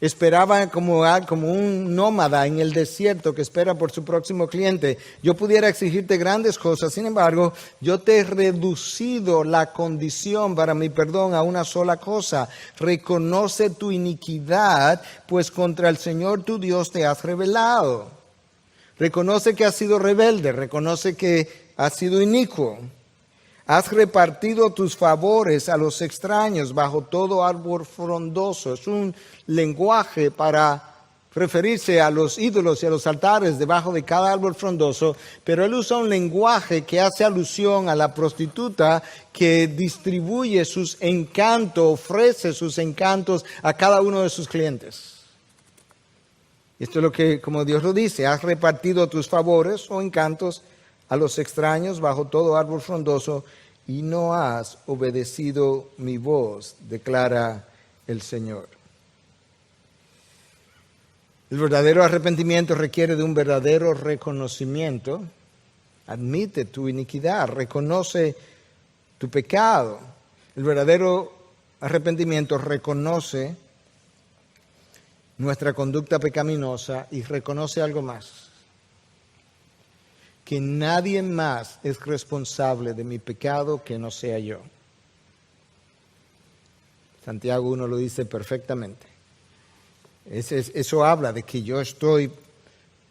Esperaba como un nómada en el desierto que espera por su próximo cliente. Yo pudiera exigirte grandes cosas, sin embargo, yo te he reducido la condición para mi perdón a una sola cosa. Reconoce tu iniquidad, pues contra el Señor tu Dios te has rebelado. Reconoce que has sido rebelde, reconoce que has sido inicuo. Has repartido tus favores a los extraños bajo todo árbol frondoso. Es un lenguaje para referirse a los ídolos y a los altares debajo de cada árbol frondoso, pero él usa un lenguaje que hace alusión a la prostituta que distribuye sus encantos, ofrece sus encantos a cada uno de sus clientes. Esto es lo que, como Dios lo dice, has repartido tus favores o encantos a los extraños bajo todo árbol frondoso y no has obedecido mi voz, declara el Señor. El verdadero arrepentimiento requiere de un verdadero reconocimiento. Admite tu iniquidad, reconoce tu pecado. El verdadero arrepentimiento reconoce nuestra conducta pecaminosa y reconoce algo más. Que nadie más es responsable de mi pecado que no sea yo. Santiago 1 lo dice perfectamente. Eso habla de que yo estoy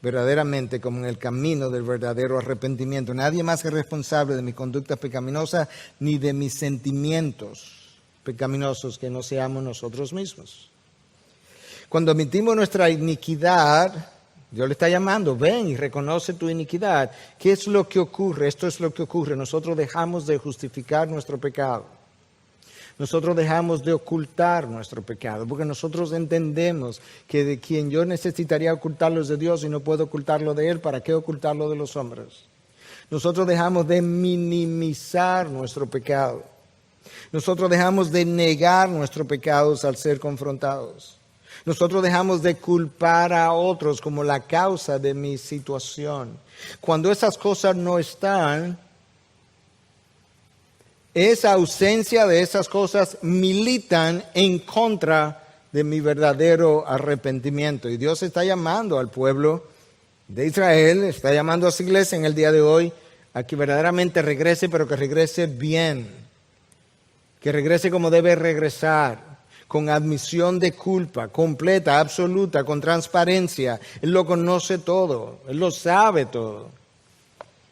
verdaderamente como en el camino del verdadero arrepentimiento. Nadie más es responsable de mi conducta pecaminosa ni de mis sentimientos pecaminosos que no seamos nosotros mismos. Cuando admitimos nuestra iniquidad, Dios le está llamando, ven y reconoce tu iniquidad. ¿Qué es lo que ocurre? Esto es lo que ocurre. Nosotros dejamos de justificar nuestro pecado. Nosotros dejamos de ocultar nuestro pecado, porque nosotros entendemos que de quien yo necesitaría ocultarlo es de Dios y no puedo ocultarlo de Él, ¿para qué ocultarlo de los hombres? Nosotros dejamos de minimizar nuestro pecado. Nosotros dejamos de negar nuestros pecados al ser confrontados. Nosotros dejamos de culpar a otros como la causa de mi situación. Cuando esas cosas no están, esa ausencia de esas cosas militan en contra de mi verdadero arrepentimiento. Y Dios está llamando al pueblo de Israel, está llamando a su iglesia en el día de hoy a que verdaderamente regrese, pero que regrese bien. Que regrese como debe regresar. Con admisión de culpa, completa, absoluta, con transparencia. Él lo conoce todo, Él lo sabe todo.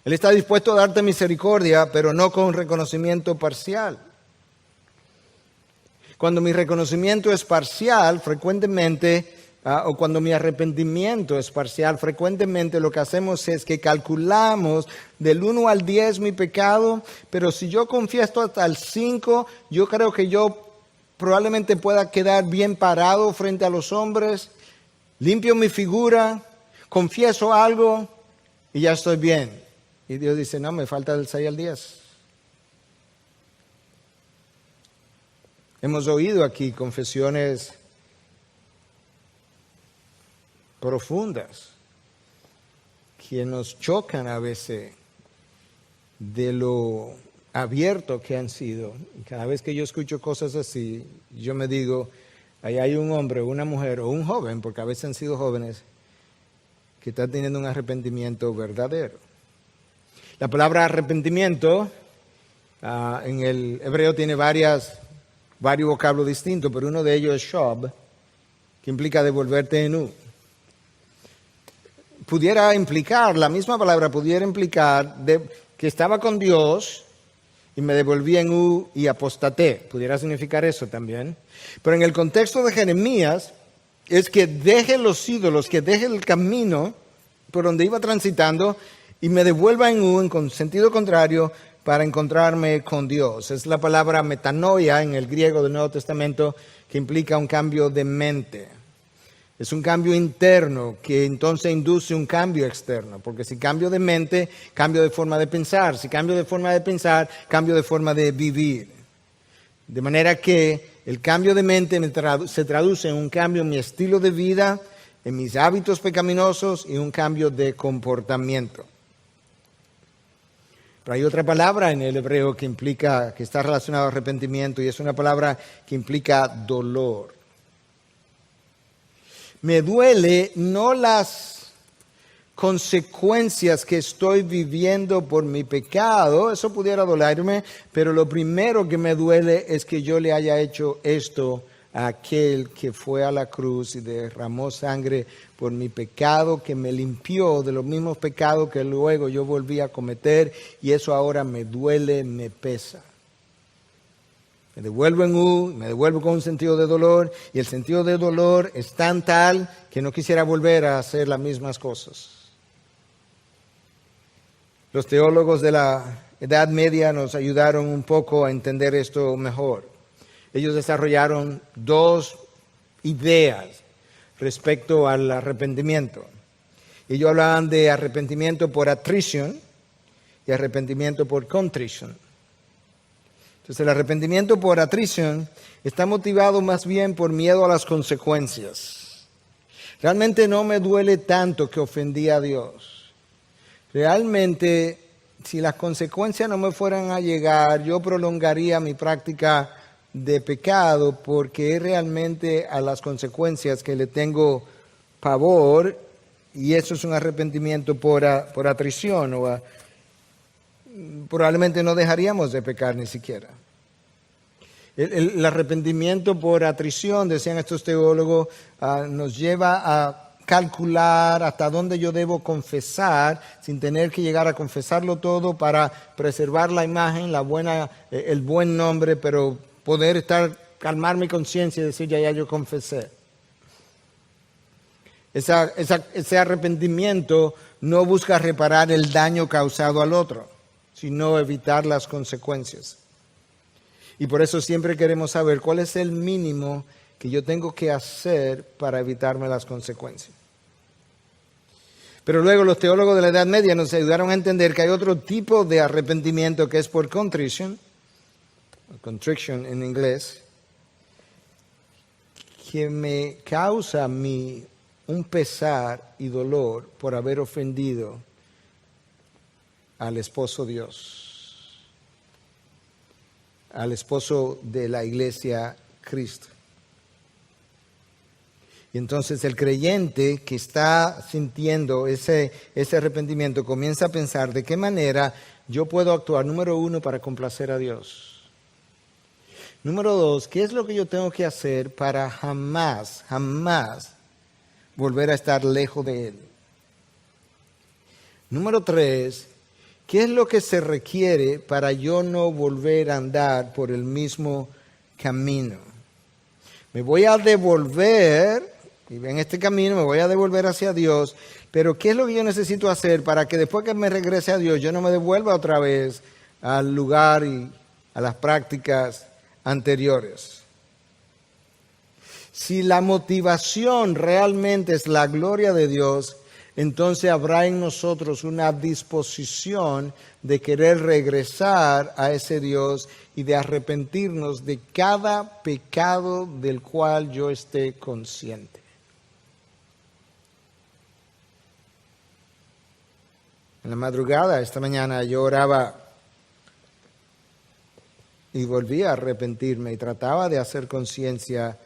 Él está dispuesto a darte misericordia, pero no con reconocimiento parcial. Cuando mi reconocimiento es parcial, frecuentemente o cuando mi arrepentimiento es parcial, frecuentemente lo que hacemos es que calculamos del 1 al 10 mi pecado, pero si yo confieso hasta el 5, yo creo que yo probablemente pueda quedar bien parado frente a los hombres, limpio mi figura, confieso algo y ya estoy bien. Y Dios dice, no, me falta del 6 al 10. Hemos oído aquí confesiones profundas que nos chocan a veces de lo abierto que han sido. Y cada vez que yo escucho cosas así, yo me digo, ahí hay un hombre, una mujer o un joven, porque a veces han sido jóvenes, que está teniendo un arrepentimiento verdadero. La palabra arrepentimiento en el hebreo tiene varios vocablos distintos, pero uno de ellos es shob, que implica devolverte en U. La misma palabra pudiera implicar que estaba con Dios y me devolví en U y apostaté. Pudiera significar eso también. Pero en el contexto de Jeremías es que deje los ídolos, que deje el camino por donde iba transitando y me devuelva en U, en sentido contrario, para encontrarme con Dios. Es la palabra metanoia en el griego del Nuevo Testamento, que implica un cambio de mente. Es un cambio interno que entonces induce un cambio externo, porque si cambio de mente, cambio de forma de pensar. Si cambio de forma de pensar, cambio de forma de vivir. De manera que el cambio de mente se traduce en un cambio en mi estilo de vida, en mis hábitos pecaminosos y un cambio de comportamiento. Pero hay otra palabra en el hebreo que está relacionada al arrepentimiento, y es una palabra que implica dolor. Me duele no las consecuencias que estoy viviendo por mi pecado, eso pudiera dolerme, pero lo primero que me duele es que yo le haya hecho esto a aquel que fue a la cruz y derramó sangre por mi pecado, que me limpió de los mismos pecados que luego yo volví a cometer, y eso ahora me duele, me pesa. Me devuelvo en U, me devuelvo con un sentido de dolor, y el sentido de dolor es tan tal que no quisiera volver a hacer las mismas cosas. Los teólogos de la Edad Media nos ayudaron un poco a entender esto mejor. Ellos desarrollaron dos ideas respecto al arrepentimiento. Ellos hablaban de arrepentimiento por attrition y arrepentimiento por contrition. Entonces, el arrepentimiento por attrition está motivado más bien por miedo a las consecuencias. Realmente no me duele tanto que ofendí a Dios. Realmente, si las consecuencias no me fueran a llegar, yo prolongaría mi práctica de pecado, porque es realmente a las consecuencias que le tengo pavor, y eso es un arrepentimiento por attrition, probablemente no dejaríamos de pecar ni siquiera. El arrepentimiento por attrition, decían estos teólogos, nos lleva a calcular hasta dónde yo debo confesar sin tener que llegar a confesarlo todo para preservar la imagen, el buen nombre, pero poder calmar mi conciencia y decir, ya yo confesé. Ese arrepentimiento no busca reparar el daño causado al otro, sino evitar las consecuencias. Y por eso siempre queremos saber cuál es el mínimo que yo tengo que hacer para evitarme las consecuencias. Pero luego los teólogos de la Edad Media nos ayudaron a entender que hay otro tipo de arrepentimiento que es por contrition en inglés, que me causa a mí un pesar y dolor por haber ofendido al esposo Dios, al esposo de la iglesia, Cristo. Y entonces el creyente que está sintiendo ese arrepentimiento comienza a pensar de qué manera yo puedo actuar, número uno, para complacer a Dios. Número dos, ¿qué es lo que yo tengo que hacer para jamás volver a estar lejos de Él? Número tres, ¿qué es lo que se requiere para yo no volver a andar por el mismo camino? Me voy a devolver y en este camino me voy a devolver hacia Dios, pero ¿qué es lo que yo necesito hacer para que después que me regrese a Dios yo no me devuelva otra vez al lugar y a las prácticas anteriores? Si la motivación realmente es la gloria de Dios, entonces habrá en nosotros una disposición de querer regresar a ese Dios y de arrepentirnos de cada pecado del cual yo esté consciente. En la madrugada, esta mañana, yo oraba y volví a arrepentirme y trataba de hacer conciencia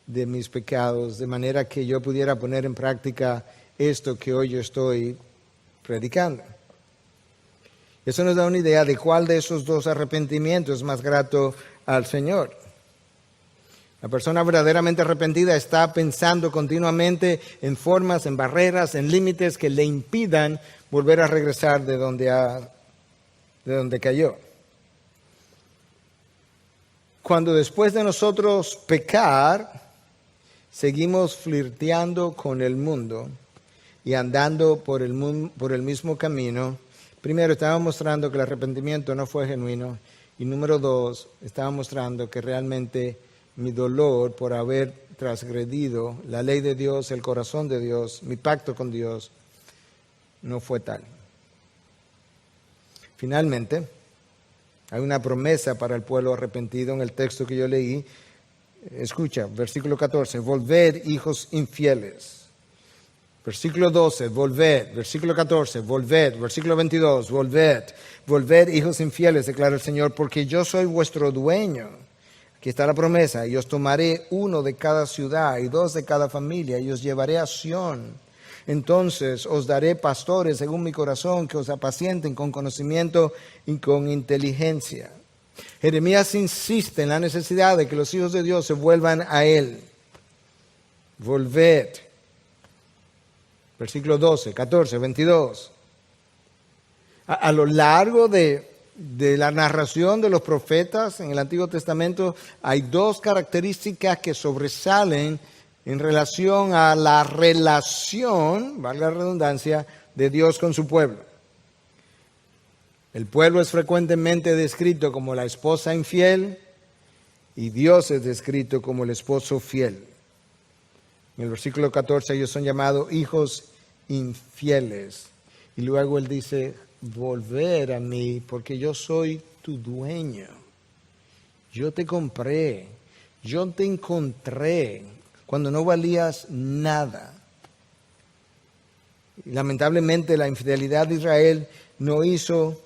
de mis pecados, de manera que yo pudiera poner en práctica esto que hoy yo estoy predicando. Eso nos da una idea de cuál de esos dos arrepentimientos es más grato al Señor. La persona verdaderamente arrepentida está pensando continuamente en formas, en barreras, en límites que le impidan volver a regresar de donde cayó. Cuando después de nosotros pecar, seguimos flirteando con el mundo y andando por el mismo camino, primero estaba mostrando que el arrepentimiento no fue genuino, y número dos, estaba mostrando que realmente mi dolor por haber transgredido la ley de Dios, el corazón de Dios, mi pacto con Dios, no fue tal. Finalmente, hay una promesa para el pueblo arrepentido en el texto que yo leí. Escucha, versículo 14, volved, hijos infieles. Versículo 12, volved. Versículo 14, volved. Versículo 22, volved. Volved, hijos infieles, declara el Señor, porque yo soy vuestro dueño. Aquí está la promesa, y os tomaré uno de cada ciudad y dos de cada familia, y os llevaré a Sión. Entonces os daré pastores según mi corazón, que os apacienten con conocimiento y con inteligencia. Jeremías insiste en la necesidad de que los hijos de Dios se vuelvan a Él. Volved. Versículo 12, 14, 22. A lo largo de la narración de los profetas en el Antiguo Testamento hay dos características que sobresalen en relación a la relación, valga la redundancia, de Dios con su pueblo. El pueblo es frecuentemente descrito como la esposa infiel y Dios es descrito como el esposo fiel. En el versículo 14 ellos son llamados hijos infieles. Y luego él dice, volver a mí porque yo soy tu dueño. Yo te compré, yo te encontré cuando no valías nada. Y lamentablemente la infidelidad de Israel no hizo,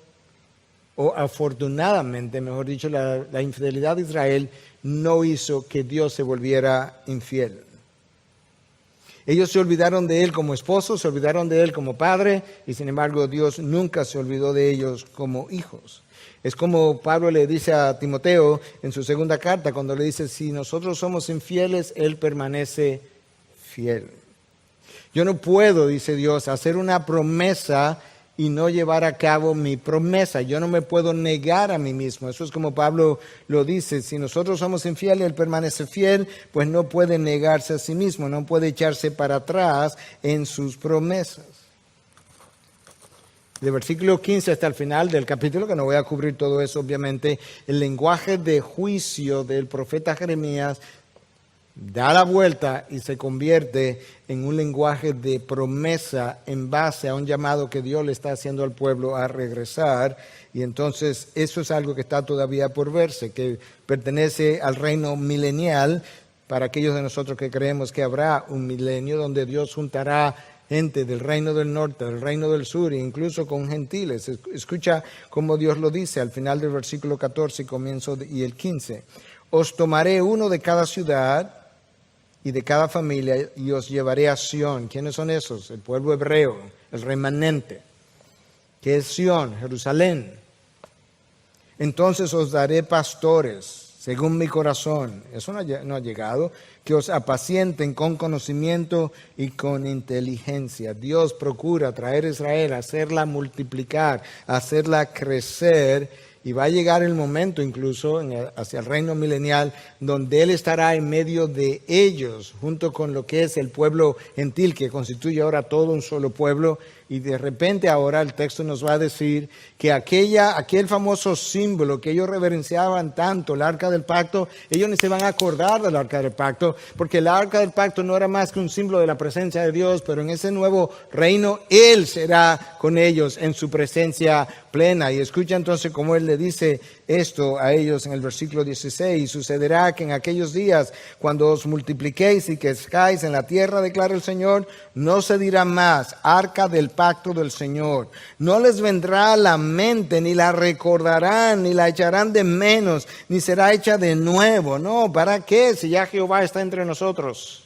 o afortunadamente, mejor dicho, la infidelidad de Israel no hizo que Dios se volviera infiel. Ellos se olvidaron de Él como esposo, se olvidaron de Él como padre, y sin embargo Dios nunca se olvidó de ellos como hijos. Es como Pablo le dice a Timoteo en su segunda carta, cuando le dice, si nosotros somos infieles, Él permanece fiel. Yo no puedo, dice Dios, hacer una promesa y no llevar a cabo mi promesa. Yo no me puedo negar a mí mismo. Eso es como Pablo lo dice. Si nosotros somos infieles, Él permanece fiel, pues no puede negarse a sí mismo, no puede echarse para atrás en sus promesas. De versículo 15 hasta el final del capítulo, que no voy a cubrir todo eso obviamente, el lenguaje de juicio del profeta Jeremías da la vuelta y se convierte en un lenguaje de promesa en base a un llamado que Dios le está haciendo al pueblo a regresar. Y entonces eso es algo que está todavía por verse, que pertenece al reino milenial, para aquellos de nosotros que creemos que habrá un milenio donde Dios juntará gente del reino del norte, del reino del sur, e incluso con gentiles. Escucha cómo Dios lo dice al final del versículo 14 y el 15. Os tomaré uno de cada ciudad y de cada familia y os llevaré a Sión. ¿Quiénes son esos? El pueblo hebreo, el remanente. ¿Qué es Sión? Jerusalén. Entonces os daré pastores según mi corazón. Eso no ha llegado. Que os apacienten con conocimiento y con inteligencia. Dios procura traer a Israel, hacerla multiplicar, hacerla crecer. y va a llegar el momento incluso hacia el reino milenial donde Él estará en medio de ellos, junto con lo que es el pueblo gentil, que constituye ahora todo un solo pueblo. Y de repente ahora el texto nos va a decir que aquel famoso símbolo que ellos reverenciaban tanto, el arca del pacto, ellos ni se van a acordar del arca del pacto, porque el arca del pacto no era más que un símbolo de la presencia de Dios, pero en ese nuevo reino Él será con ellos en su presencia plena. Y escucha entonces cómo Él le dice esto a ellos en el versículo 16. Sucederá que en aquellos días, cuando os multipliquéis y crezcáis en la tierra, declara el Señor, no se dirá más arca del pacto del Señor. No les vendrá a la mente, ni la recordarán, ni la echarán de menos, ni será hecha de nuevo. No, ¿para qué? Si ya Jehová está entre nosotros.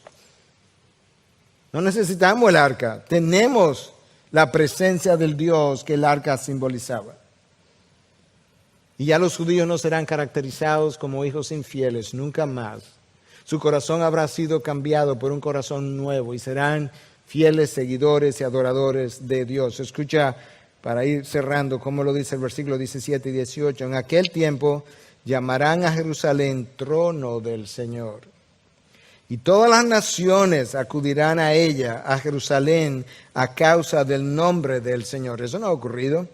No necesitamos el arca. Tenemos la presencia del Dios que el arca simbolizaba. Y ya los judíos no serán caracterizados como hijos infieles, nunca más. Su corazón habrá sido cambiado por un corazón nuevo y serán fieles seguidores y adoradores de Dios. Escucha, para ir cerrando, como lo dice el versículo 17 y 18. En aquel tiempo llamarán a Jerusalén trono del Señor. Y todas las naciones acudirán a ella, a Jerusalén, a causa del nombre del Señor. Eso no ha ocurrido.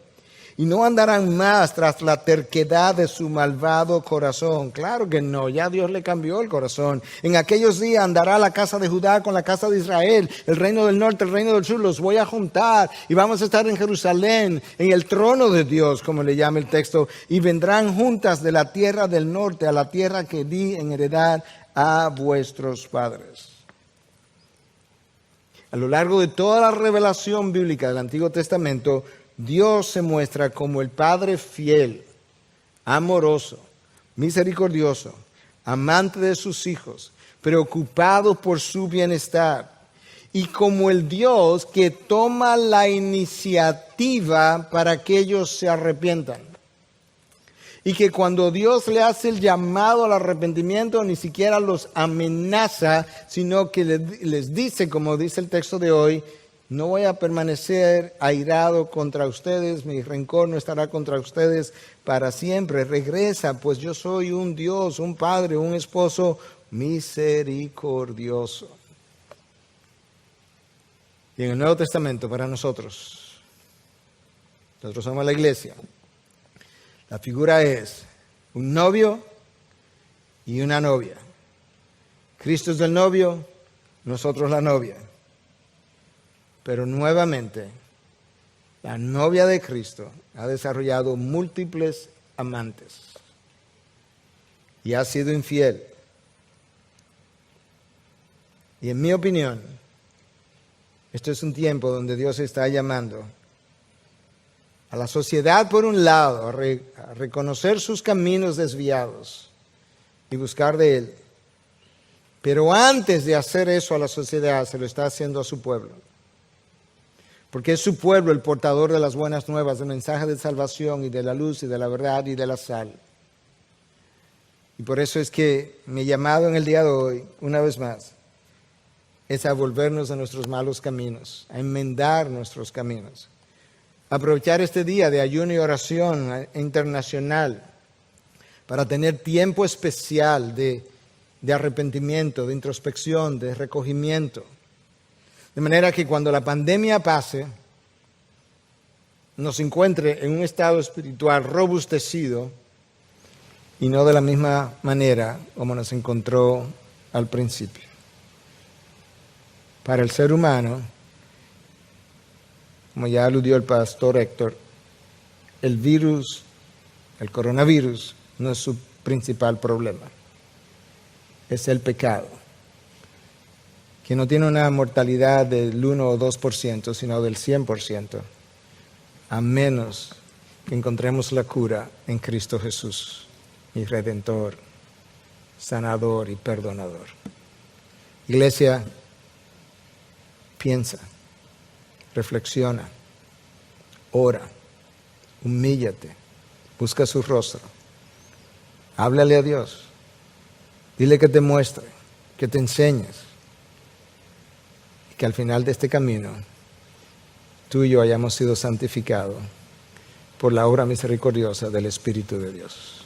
Y no andarán más tras la terquedad de su malvado corazón. Claro que no, ya Dios le cambió el corazón. En aquellos días andará la casa de Judá con la casa de Israel, el reino del norte, el reino del sur, los voy a juntar. Y vamos a estar en Jerusalén, en el trono de Dios, como le llama el texto. Y vendrán juntas de la tierra del norte a la tierra que di en heredad a vuestros padres. A lo largo de toda la revelación bíblica del Antiguo Testamento, Dios se muestra como el Padre fiel, amoroso, misericordioso, amante de sus hijos, preocupado por su bienestar, y como el Dios que toma la iniciativa para que ellos se arrepientan. Y que cuando Dios le hace el llamado al arrepentimiento, ni siquiera los amenaza, sino que les dice, como dice el texto de hoy, no voy a permanecer airado contra ustedes, mi rencor no estará contra ustedes para siempre. Regresa, pues yo soy un Dios, un Padre, un esposo misericordioso. Y en el Nuevo Testamento, para nosotros somos la iglesia. La figura es un novio y una novia. Cristo es el novio, nosotros la novia. Pero nuevamente, la novia de Cristo ha desarrollado múltiples amantes y ha sido infiel. Y en mi opinión, esto es un tiempo donde Dios está llamando a la sociedad, por un lado, a reconocer sus caminos desviados y buscar de Él. Pero antes de hacer eso a la sociedad, se lo está haciendo a su pueblo. Porque es su pueblo el portador de las buenas nuevas, del mensaje de salvación y de la luz y de la verdad y de la sal. Y por eso es que mi llamado en el día de hoy, una vez más, es a volvernos de nuestros malos caminos, a enmendar nuestros caminos. Aprovechar este día de ayuno y oración internacional para tener tiempo especial de arrepentimiento, de introspección, de recogimiento. De manera que cuando la pandemia pase, nos encuentre en un estado espiritual robustecido y no de la misma manera como nos encontró al principio. Para el ser humano, como ya aludió el pastor Héctor, el coronavirus, no es su principal problema. Es el pecado, que no tiene una mortalidad del 1 o 2%, sino del 100%, a menos que encontremos la cura en Cristo Jesús, mi Redentor, sanador y perdonador. Iglesia, piensa, reflexiona, ora, humíllate, busca su rostro, háblale a Dios, dile que te muestre, que te enseñes, y que al final de este camino tú y yo hayamos sido santificados por la obra misericordiosa del Espíritu de Dios.